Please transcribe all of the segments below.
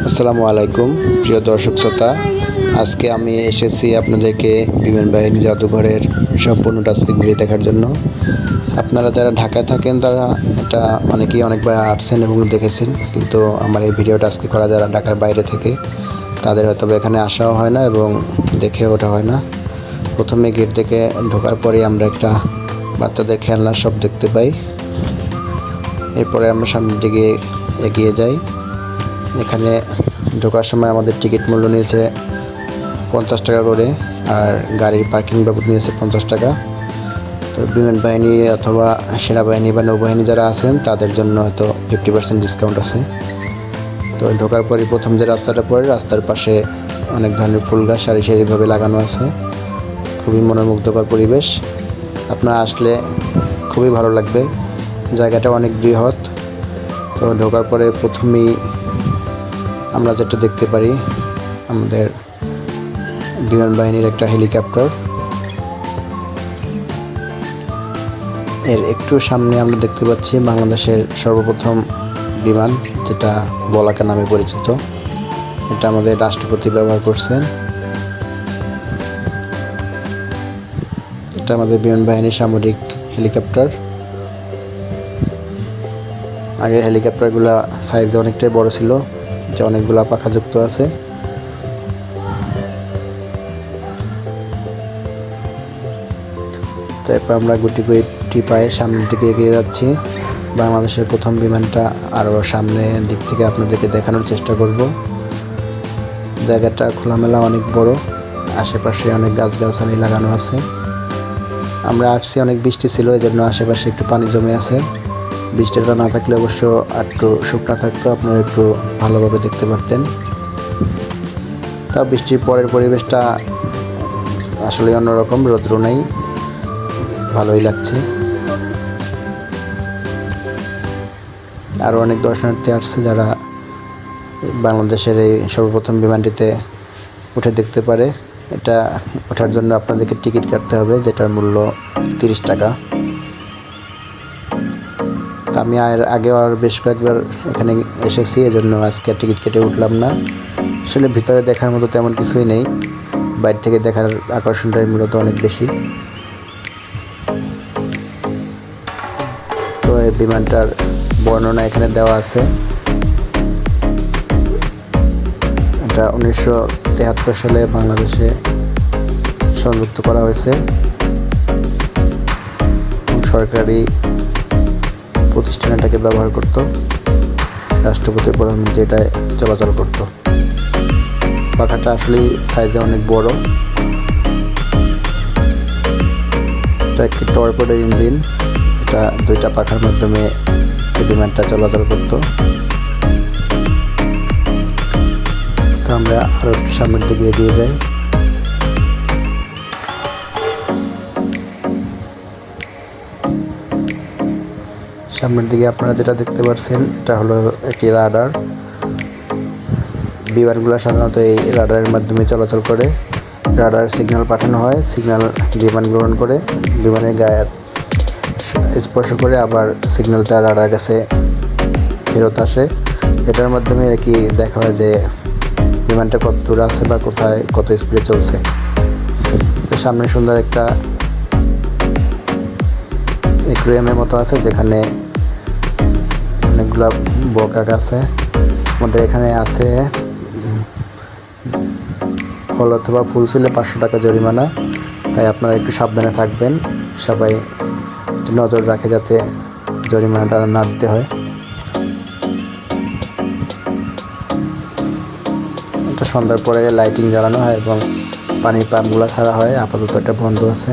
আসসালামু আলাইকুম প্রিয় দর্শক শ্রোতা। আজকে আমি এসেছি আপনাদেরকে বিমান বাহিনী জাদুঘরের সম্পূর্ণ টাস্কে ঘুরে দেখার জন্য। আপনারা যারা ঢাকায় থাকেন তারা এটা অনেকেই অনেকবার আসছেন এবং দেখেছেন, কিন্তু আমার এই ভিডিওটা আজকে করা যারা ঢাকার বাইরে থেকে তাদের হয়তো এখানে আসাও হয় না এবং দেখেও ওঠা হয় না। প্রথমে গেট থেকে ঢোকার পরে আমরা একটা বাচ্চাদের খেলনার সব দেখতে পাই। এরপরে আমরা সামনের দিকে এগিয়ে যাই। এখানে ঢোকার সময় আমাদের টিকিট মূল্য নিয়েছে 50 টাকা করে, আর গাড়ির পার্কিং বাবদ নিয়েছে 50 টাকা। তো বিমান বাহিনী অথবা সেনাবাহিনী বা নৌবাহিনী যারা আছেন তাদের জন্য হয়তো 50% ডিসকাউন্ট আছে। তো ঢোকার পরই প্রথম যে রাস্তাটা পড়ে, রাস্তার পাশে অনেক ধরনের ফুল গাছ সারি সারিভাবে লাগানো আছে। খুবই মনোমুগ্ধকর পরিবেশ, আপনারা আসলে খুবই ভালো লাগবে। জায়গাটা অনেক বৃহৎ। তো ঢোকার পরে প্রথমেই আমরা যেটা দেখতে পারি, আমাদের বিমান বাহিনীর একটা হেলিকপ্টার। এর একটু সামনে আমরা দেখতে পাচ্ছি বাংলাদেশের সর্বপ্রথম বিমান, যেটা বলাকা নামে পরিচিত। এটা আমাদের রাষ্ট্রপতি ব্যবহার করছেন। এটা আমাদের বিমান বাহিনীর সামরিক হেলিকপ্টার। আগের হেলিকপ্টারগুলো সাইজে অনেকটাই বড় ছিল, যে অনেকগুলো পাখাযুক্ত আছে। তারপর আমরা গুটি গুটি পায়ে সামনের দিকে এগিয়ে যাচ্ছি। বাংলাদেশের প্রথম বিমানটা আরও সামনের দিক থেকে আপনাদেরকে দেখানোর চেষ্টা করব। জায়গাটা খোলামেলা, অনেক বড়, আশেপাশে অনেক গাছগাছালি লাগানো আছে। আমরা আসছি, অনেক বৃষ্টি ছিল, এজন্য আশেপাশে একটু পানি জমে আছে। বৃষ্টিটা না থাকলে অবশ্য একটু শুকনা থাকতো, আপনারা একটু ভালোভাবে দেখতে পারতেন। তা বৃষ্টির পরের পরিবেশটা আসলে অন্যরকম, রৌদ্র নেই, ভালোই লাগছে। আরও অনেক দর্শনার্থী আসছে যারা বাংলাদেশের এই সর্বপ্রথম বিমানটিতে উঠে দেখতে পারে। এটা ওঠার জন্য আপনাদেরকে টিকিট কাটতে হবে, যেটার মূল্য 30 টাকা। তা আমি আগেও আর বেশ কয়েকবার এখানে এসেছি, এজন্য আজকে টিকিট কেটে উঠলাম না। আসলে ভিতরে দেখার মতো তেমন কিছুই নেই, বাইরে থেকে দেখার আকর্ষণটাই মূলত অনেক বেশি। তো এই বিমানটার বর্ণনা এখানে দেওয়া আছে। এটা 1973 সালে বাংলাদেশে সংযুক্ত করা হয়েছে এবং সরকারি প্রতিষ্ঠান এটাকে ব্যবহার করত। রাষ্ট্রপতি প্রধানমন্ত্রী এটায় চলাচল করত। পাখাটা আসলে সাইজে অনেক বড়। এটা একটি টর্পেডো ইঞ্জিন, যেটা 2টা পাখার মাধ্যমে এই বিমানটা চলাচল করত। তো আমরা আরো একটু সামনের দিকে এগিয়ে যাই। সামনের দিকে আপনারা যেটা দেখতে পাচ্ছেন, এটা হলো একটি রাডার। বিমানগুলো সাধারণত এই রাডারের মাধ্যমে চলাচল করে। রাডার সিগন্যাল পাঠানো হয়, সিগন্যাল বিমান গ্রহণ করে, বিমানের গায়ে স্পর্শ করে আবার সিগন্যালটা রাডার কাছে ফেরত আসে। এটার মাধ্যমে আর কি দেখা হয় যে বিমানটা কত দূর আছে বা কোথায় কত স্পিডে চলছে। তো সামনে সুন্দর একটা অ্যাকুয়ারিয়ামের মতো আছে, যেখানে অনেকগুলো বকা আছে। আমাদের এখানে আছে ফল অথবা ফুল ছিলে 500 টাকা জরিমানা। তাই আপনারা একটু সাবধানে থাকবেন, সবাই নজর রাখে যাতে জরিমানাটা না দিতে হয়। এটা সন্ধ্যার পরে লাইটিং জ্বালানো হয় এবং পানির পাম্পগুলো ছাড়া হয়। আপাতত এটা বন্ধ আছে।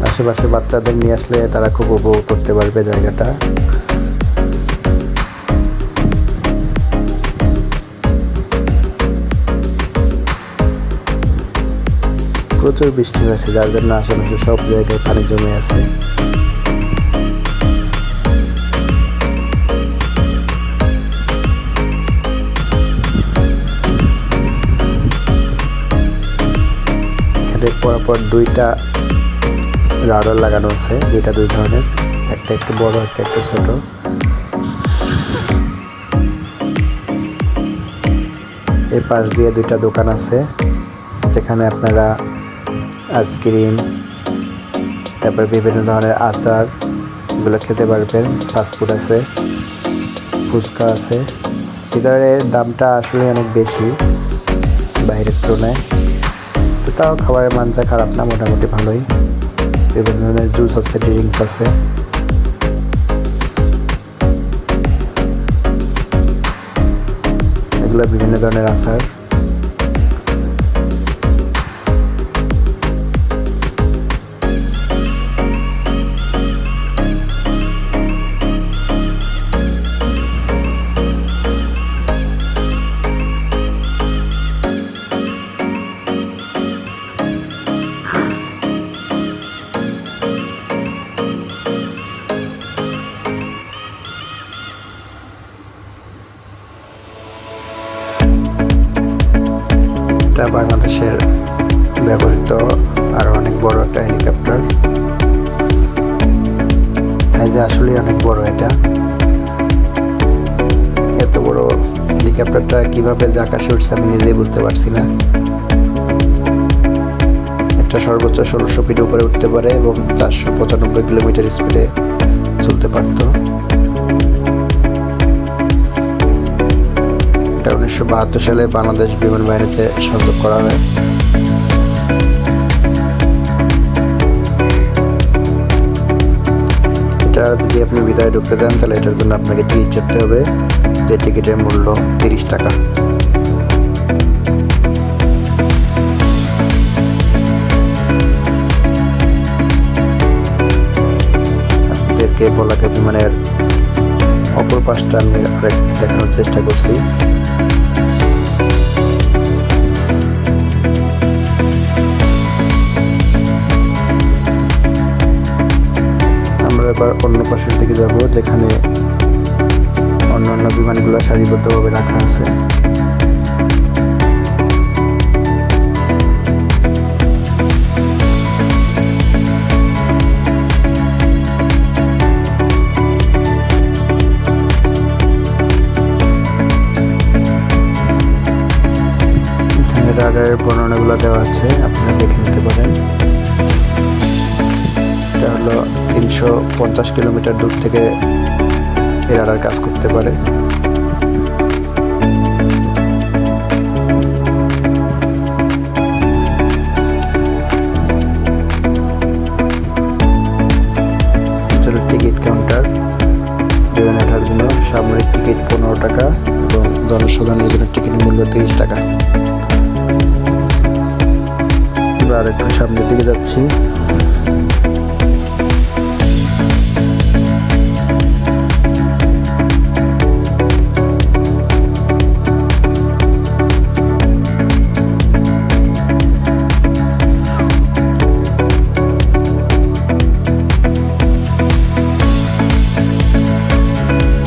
আশেপাশে বাচ্চাদের নিয়ে আসলে তারা খুব উপভোগ করতে পারবে জায়গাটা। প্রচুর বৃষ্টি হয়েছে, যার জন্য আশেপাশে সব জায়গায় পানি জমে আছে। এখানে পরপর 2টা রাডার লাগানো আছে, যেটা দুই ধরনের, একটা একটু বড়, একটা একটু ছোট। এই পাশ দিয়ে দুইটা দোকান আছে, যেখানে আপনারা আইসক্রিম, তারপর বিভিন্ন ধরনের আচার এগুলো খেতে পারবেন। ফাস্টফুড আছে, ফুচকা আছে। ভিতরের দামটা আসলে অনেক বেশি বাইরের তুলনায়, তো তাও খাবারের মানটা খারাপ না, মোটামুটি ভালোই। বিভিন্ন ধরনের জুস আছে, ড্রিঙ্কস আছে। এগুলো বিভিন্ন ধরনের আচার। এটা বাংলাদেশের ব্যবহৃত আরো অনেক বড় একটা হেলিকপ্টার, সাইজে আসলে অনেক বড়। এটা এত বড় হেলিকপ্টারটা কিভাবে যে আকাশে উঠছে আমি নিজেই বুঝতে পারছি না। এটা সর্বোচ্চ 1600 ফিট উপরে উঠতে পারে এবং 495 কিলোমিটার স্পিডে চলতে পারত। এটা 1972 সালে বাংলাদেশ বিমান বাহিনীতে সংযোগ করা হয়। এটা যদি আপনি ভিতরে ঢুকতে চান তাহলে এটার জন্য আপনাকে টিকিট কাটতে হবে, যে টিকিটের মূল্য 30 টাকা। আপনাদেরকে বলাকা বিমানের অপর পাশটা আমি আরেক দেখানোর চেষ্টা করছি। আমরা এবার অন্য পাশের দিকে যাব, যেখানে অন্যান্য বিমানগুলো সারিবদ্ধভাবে রাখা আছে। রাডারের বর্ণনাগুলো দেওয়া আছে, আপনারা দেখে নিতে পারেন। এটা হলো 350 কিলোমিটার দূর থেকে এই রাডার কাজ করতে পারে। টিকিট কাউন্টার, বিমান ওঠার জন্য সামরিক টিকিট 15 টাকা এবং জনসাধারণের জন্য টিকিটের মূল্য 30 টাকা। আর একটু সামনের দিকে যাচ্ছি।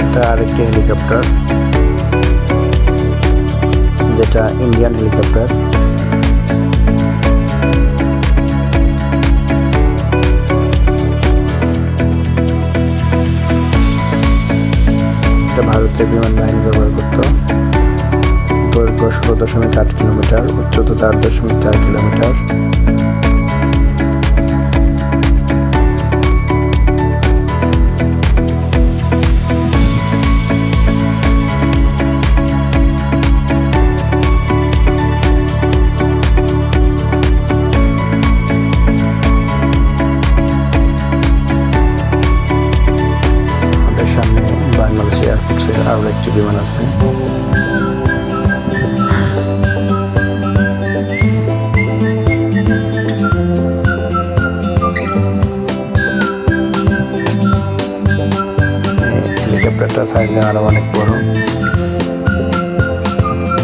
এটা আরেকটি হেলিকপ্টার, যেটা ইন্ডিয়ান হেলিকপ্টার। ভারতের বিমান বাহিনী ব্যবহার করত। দৈর্ঘ্য 16.8 কিলোমিটার, উচ্চতা 4.4 কিলোমিটার। সামনে বাংলাদেশ এয়ারফোর্সের আরও একটি বিমান আছে। হেলিকপ্টারটা সাইজে আরো অনেক বড়।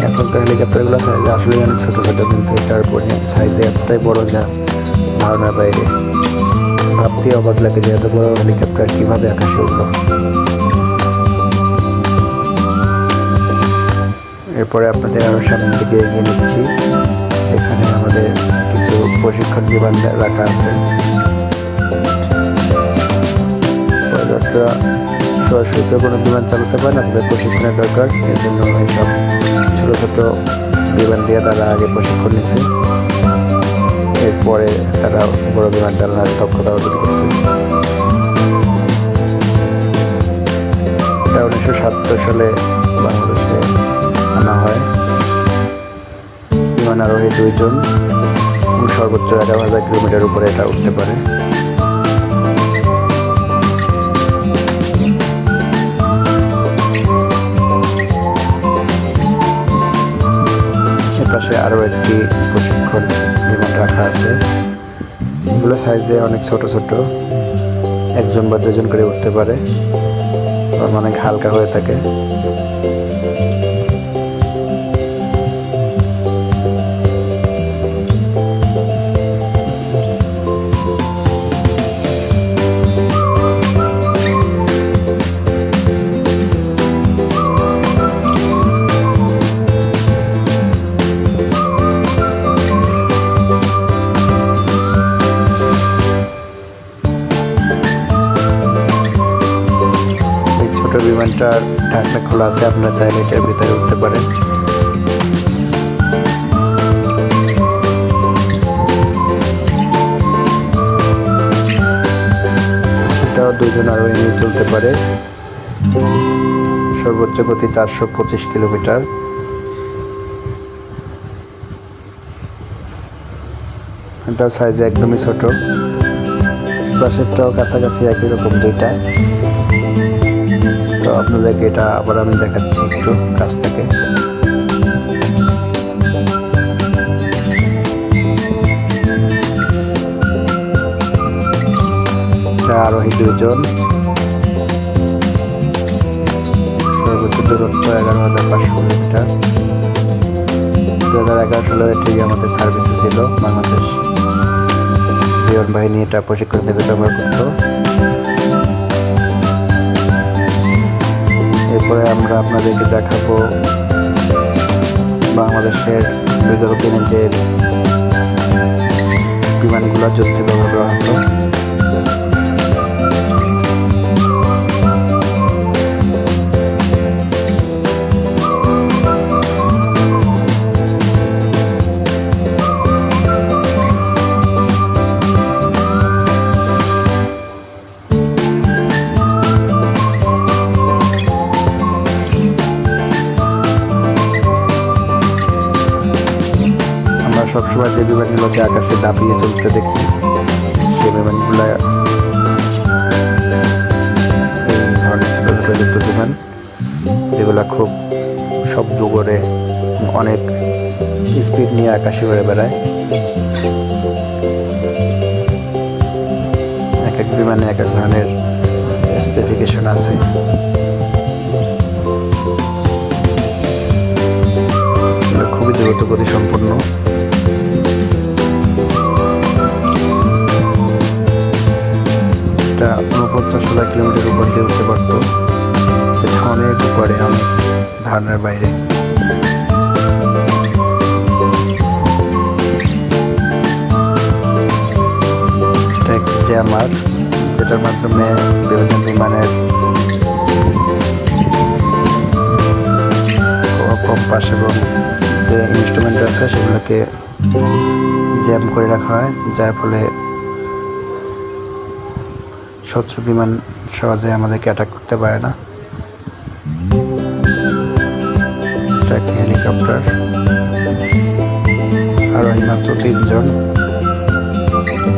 এখনকার হেলিকপ্টারগুলো সাইজে আসলে অনেক ছোট ছোট, কিন্তু এটার সাইজে এতটাই বড় যা ধারণার বাইরে। ভাবতে অবাক লাগে যে এত বড় হেলিকপ্টার কিভাবে আকাশে উঠল। এরপরে আপনাদের আরো সামনের দিকে এগিয়ে নিচ্ছি, যেখানে আমাদের কিছু প্রশিক্ষণ বিমান রাখা আছে। পাইলটরা সরাসরি তো কোনো বিমান চালাতে পারে না, তাদের প্রশিক্ষণের দরকার। এই জন্য এইসব ছোটো ছোটো বিমান দিয়ে তারা আগে প্রশিক্ষণ নিচ্ছে, এরপরে তারা বড় বিমান চালানোর দক্ষতা অর্জন করছে। এটা 1970 সালে বাংলাদেশে আনা হয়। বিমান আরোহী 2 জন এবং সর্বোচ্চ 11,000 কিলোমিটার উপরে এটা উঠতে পারে। পাশে আরও একটি প্রশিক্ষণ বিমান রাখা আছে। এগুলো সাইজে অনেক ছোট ছোট, 1 বা 2 জন করে উঠতে পারে, অনেক হালকা হয়ে থাকে। ছোট বিমানটার ঢাকনা খোলা আছে, আপনারা চাইলে এটার ভিতরে উঠতে পারেন। এটাও 2 জন আরোহী নিয়ে চলতে পারে। সর্বোচ্চ গতি 425 কিলোমিটার। এটাও সাইজে একদমই ছোট। পাশেরটাও কাছাকাছি একই রকম দুইটা। তো আপনাদেরকে এটা আবার আমি দেখাচ্ছি একটু কাছ থেকে। আরোহী 2 জন, সর্বোচ্চ দূরত্ব 11,500 কিলোমিটার। 2011 সালে এটি আমাদের সার্ভিসে ছিল। বাংলাদেশ বিমান বাহিনী এটা প্রশিক্ষণ কাজে ব্যবহার করত। এরপরে আমরা আপনাদেরকে দেখাবো বাংলাদেশের বিগত দিনে যে বিমানগুলো যুদ্ধে ব্যবহার করা হতো। সবসময় যে বিমানগুলোকে আকাশে দাপিয়ে চলতে দেখি, সেই বিমানগুলো এই ধরনের ছোট ছোট যুদ্ধ বিমান, যেগুলো খুব শব্দ করে অনেক স্পিড নিয়ে আকাশে উড়ে বেড়ায়। এক এক বিমানে এক এক ধরনের স্পেসিফিকেশন আছে। খুবই দ্রুত গতি সম্পন্ন। এটা 49,000 কিলোমিটার উপর দিয়ে উঠতে পারতো, যেটা অনেক উপরে, অনেক ধারণার বাইরে। এটা একটি জ্যামার, যেটার মাধ্যমে বিভিন্ন বিমানের কম্পাস এবং যে ইনস্ট্রুমেন্ট আছে সেগুলোকে জ্যাম করে রাখা হয়, যার ফলে শত্রু বিমান সহজে আমাদেরকে অ্যাটাক করতে পারে না। এটা একটি হেলিকপ্টার, আরোহী মাত্র 3 জন।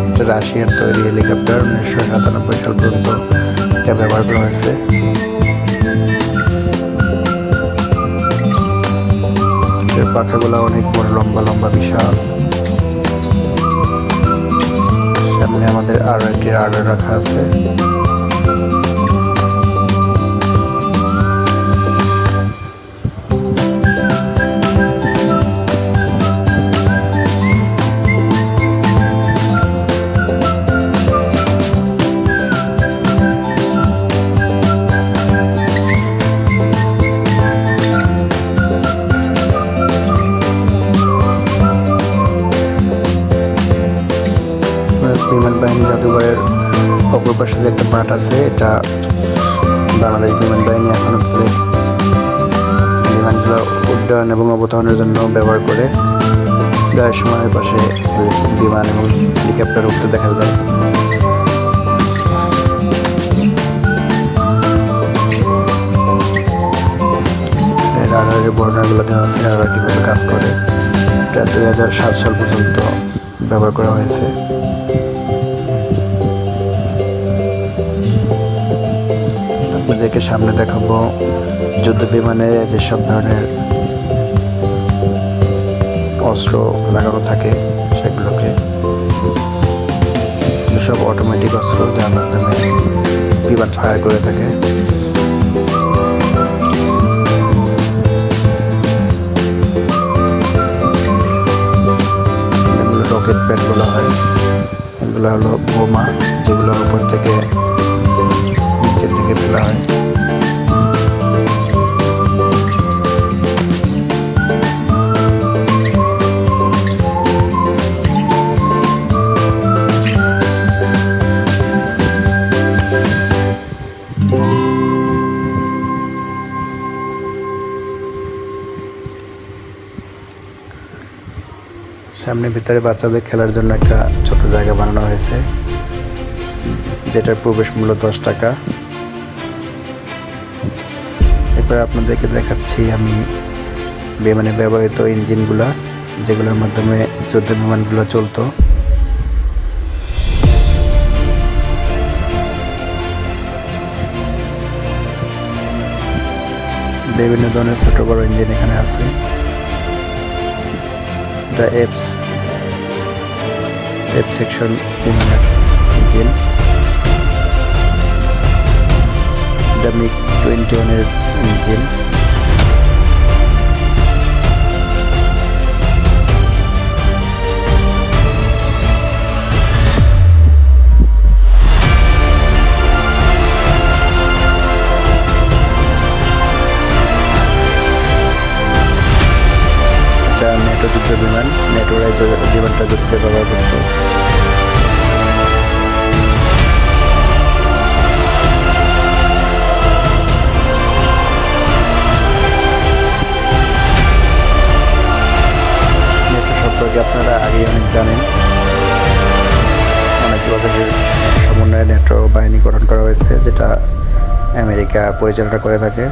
এটা রাশিয়ার তৈরি হেলিকপ্টার, 1997 সাল পর্যন্ত এটা ব্যবহার করা হয়েছে। এর পাখাগুলো অনেক বড়, লম্বা লম্বা, বিশাল। সামনে আমাদের আরো একটি রাডার রাখা আছে। বিমান বাহিনী জাদুঘরের অপর পাশে যে একটা মাঠ আছে, এটা বাংলাদেশ বিমান বাহিনী এখন বিমানগুলো উড্ডয়ন এবং অবতরণের জন্য ব্যবহার করে। প্রায় সময়ের পাশে বিমান এবং হেলিকপ্টার উঠতে দেখা যায়। রাডারের বর্ণনাগুলো দেওয়া আছে, রাডার কীভাবে কাজ করে। এটা 2007 সাল পর্যন্ত ব্যবহার করা হয়েছে। আপনাদেরকে সামনে দেখাবো যুদ্ধ বিমানে যেসব ধরনের অস্ত্র লাগানো থাকে সেগুলোকে। সব অটোমেটিক অস্ত্র, যার মাধ্যমে বিমান ফায়ার করে থাকে। এগুলো রকেট প্যাড বলা হয়। এগুলো হলো বোমা, যেগুলো উপর থেকে নিচের দিকে ফেলা হয়। সামনে ভিতরে বাচ্চাদের খেলার জন্য একটা ছোট জায়গা বানানো হয়েছে, যেটার প্রবেশ মূল্য 10 টাকা। এরপর আপনাদেরকে দেখাচ্ছি আমি বিমানে ব্যবহৃত ইঞ্জিনগুলা, যেগুলোর মাধ্যমে যুদ্ধ বিমানগুলো চলতো। বিভিন্ন ধরনের ছোট বড় ইঞ্জিন এখানে আছে। এটা এফ সেকশন বিমানের ইঞ্জিন। এটা মিগ 21-এর ইঞ্জিন। নেটো যুদ্ধ বিমান, নেটোরাই বিমানটা যুদ্ধে ব্যবহার করত। নেটো সম্পর্কে আপনারা আগে অনেক জানেন। অনেক দেশের সমন্বয়ে নেটো বাহিনী গঠন করা হয়েছে, যেটা আমেরিকা পরিচালনা করে থাকে।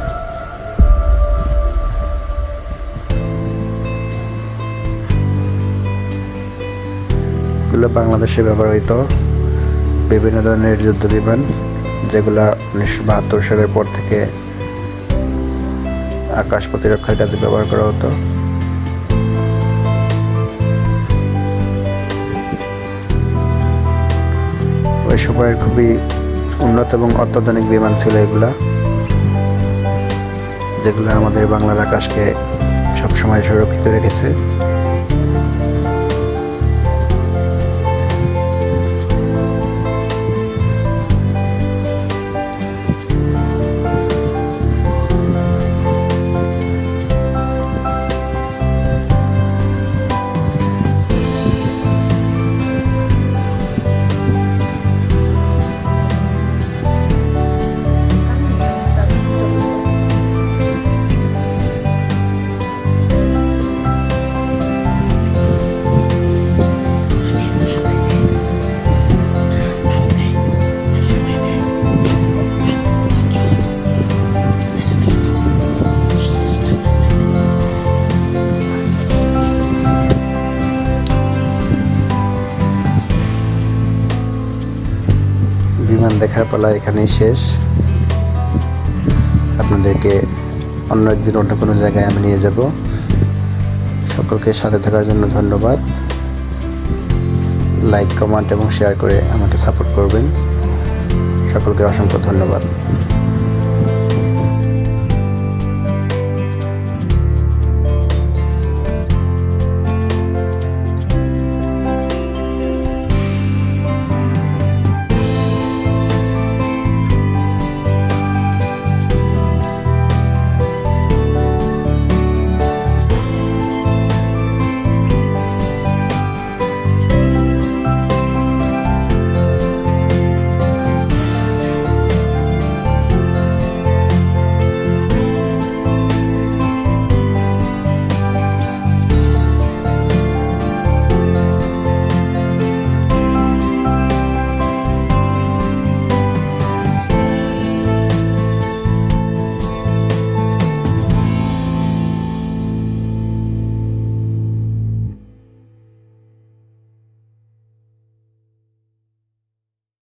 বাংলাদেশে ব্যবহৃত বিভিন্ন ধরনের যুদ্ধ বিমান, যেগুলা 1972 সালের পর থেকে আকাশ প্রতিরক্ষার কাজে ব্যবহার করা হতো। ওই সময়ের খুবই উন্নত এবং অত্যাধুনিক বিমান ছিল এগুলা, যেগুলো আমাদের বাংলার আকাশকে সবসময় সুরক্ষিত রেখেছে। বিমান দেখার পালা এখানেই শেষ। আপনাদেরকে অন্য একদিন অন্য কোনো জায়গায় আমি নিয়ে যাব। সকলকে সাথে থাকার জন্য ধন্যবাদ। লাইক, কমেন্ট এবং শেয়ার করে আমাকে সাপোর্ট করবেন। সকলকে অসংখ্য ধন্যবাদ।